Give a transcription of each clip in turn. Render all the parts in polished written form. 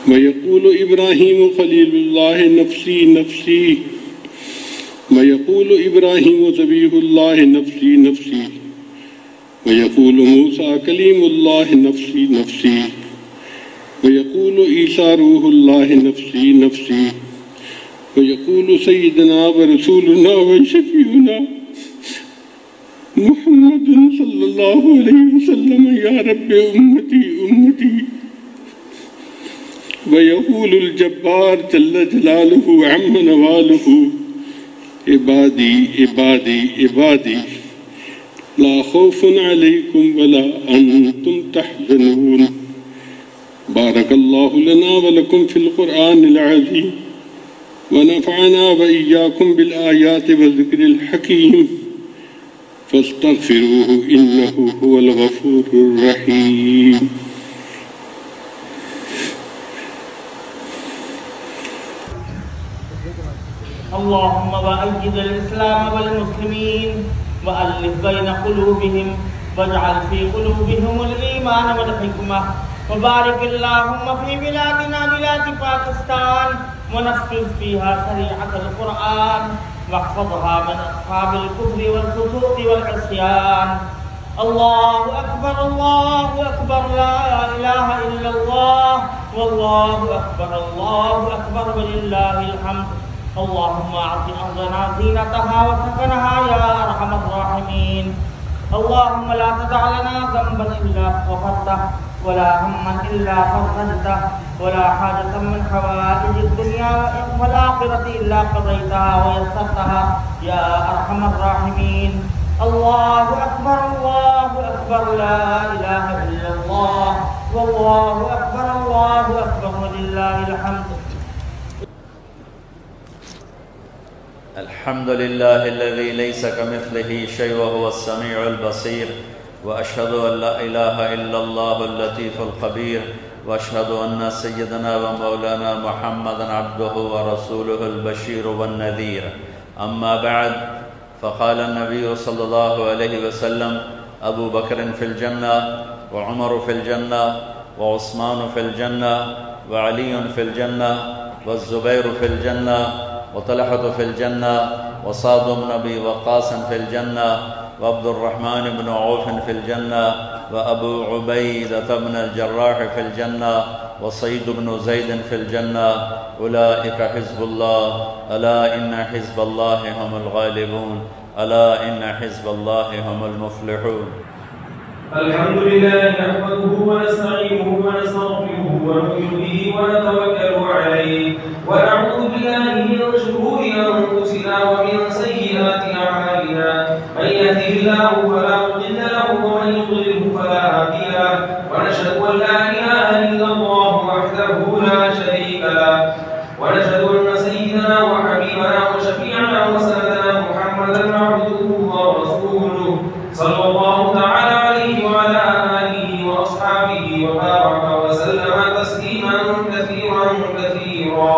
वयक़ूलु इब्राहीम खलीलुल्लाह नफ्सी नफ्सी वयक़ूलु इब्राहीम ज़बीहुल्लाह नफ्सी नफ्सी वयक़ूलु मूसा कलीमुल्लाह नफ्सी नफ्सी वयक़ूलु ईसा रूहुल्लाह नफ्सी नफ्सी वयक़ूलु सय्यिदुना व रसूलुना व शफ़ीउना मुहम्मदुन सल्लल्लाहु अलैहि वसल्लम या रब्बि उम्मती उम्मती वयक़ूलुल जब्बार जल्ल जलालुहु अम्मा नवालुहु इबादी इबादी इबादी ला खौफुन अलैकुम वला अंतुम तहज़नून। बारकल्लाहु लना व लकुम फिल क़ुरआनिल अज़ीम व नफ़अना व इय्याकुम बिल आयाति व ज़िक्रिल हकीम फस्तग़फिरूहु इन्नहु हुवल गफ़ूरुर रहीम। अल्लाहुम्मा वअय्यिद अल-इस्लाम वल-मुस्लिमीन वअल्लिफ बैन क़ुलूबिहिम वजअल फ़ी क़ुलूबिहिमुल ईमान वल हिकमह वबारिक अल्लाहुम्मा फ़ी बिलादिना बिलादि पाकिस्तान वनफ़्फ़िज़ फ़ीहा शरीअतल क़ुरआन वहफ़ज़हा मिन अस्हाबिल कुफ़्रि वल फ़ुसूक़ि वल इस्यान। अल्लाहु अकबर ला इलाहा इल्लल्लाह वल्लाहु अकबर वलिल्लाहिल हम्द। अल्लाहुम्मा आति अर्ज़ना ज़ीनतहा व सकनहा या अरहमर राहिमीन। अल्लाहुम्मा ला तदअ लना ज़ंबन इल्ला ग़फ़रतहु वला हम्मन इल्ला फ़रजतहु वला हाजतन मिन हवाइजिद दुनिया वल आखिरति इल्ला क़ज़यतहा व यस्सरतहा या अरहमर राहिमीन। अल्लाहु अकबर ला इलाहा इल्लल्लाह वल्लाहु अकबर वलिल्लाहिल हम्द। अल्हम्दुलिल्लाहिल्लज़ी लैसा कमिस्लिही शै'उन वहुवस समीउल बसीर व अशहदु अन ला इलाहा इल्लल्लाहुल लतीफ़ुल ख़बीर व अशहदु अन्न सय्यदना व मौलाना मुहम्मदन अब्दुहु व रसूलुहुल बशीर वन नज़ीर। अम्मा बअद फ़क़ाल नबी सल्लल्लाहु अलैहि वसल्लम अबू बकर फ़िल जन्नह व उमर फ़िल जन्नह व उस्मान फ़िल जन्नह व अली फ़िल जन्नह व ज़ुबैर फ़िल जन्नह व तलहत फ़िल जन्नह व साद बिन अबी वक़्क़ास फ़िल जन्नह व अब्दुर्रहमान बिन औफ़ फ़िल जन्नह व अबू उबैदा बिन अल-जर्राह फ़िल जन्नह व सईद बिन ज़ैद फ़िल जन्नह। उलाइका हिज़्बुल्लाह अला इन्ना हिज़्बल्लाहि हुमुल गालिबून अला इन्ना हिज़्बल्लाहि हुमुल मुफ़्लिहून। अल्हम्दुलिल्लाह नहमदुहु व नस्तईनुहु व नस्तग़फिरुहु व नु'मिनु बिही व नतवक्कलु अलैहि व नअूज़ु बिल्लाहि मिन शुरूरि अंफुसिना व मिन सय्यिआति अअमालिना। मन यहदिहिल्लाहु फला मुदिल्ल लहु व मन युद्लिल्हु फला हादिय लहु व नशहदु अन ला इलाहा इल्लल्लाहु वहदहु ला शरीका लहु व नशहदु अन्न सय्यिदना व हबीबना व शफीअना व सनदना मुहम्मदन अब्दुहु व रसूलुहु सल्लल्लाहु तआला अलैहि व अला आलिहि व अस्हाबिहि व बारक व सल्लम तस्लीमान कसीरन कसीरा।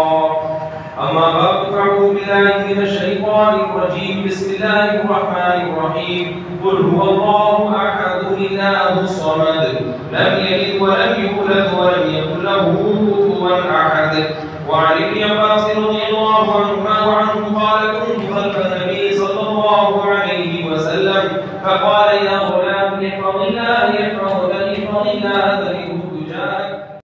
अम्मा बअद फ़अऊज़ु बिल्लाहि मिनश शैतानिर रजीम। बिस्मिल्लाहिर रहमानिर रहीम। क़ुल हुवल्लाहु अहद अल्लाहुस समद लम यलिद व लम यूलद व लम यकुल लहु कुफुवन अहद। وعن ابن عباس رضي الله عنهما وعنه قال كنت خلف النبي صلى الله عليه وسلم فقال يا غلام احفظ الله يحفظك احفظ الله تجده تجاهك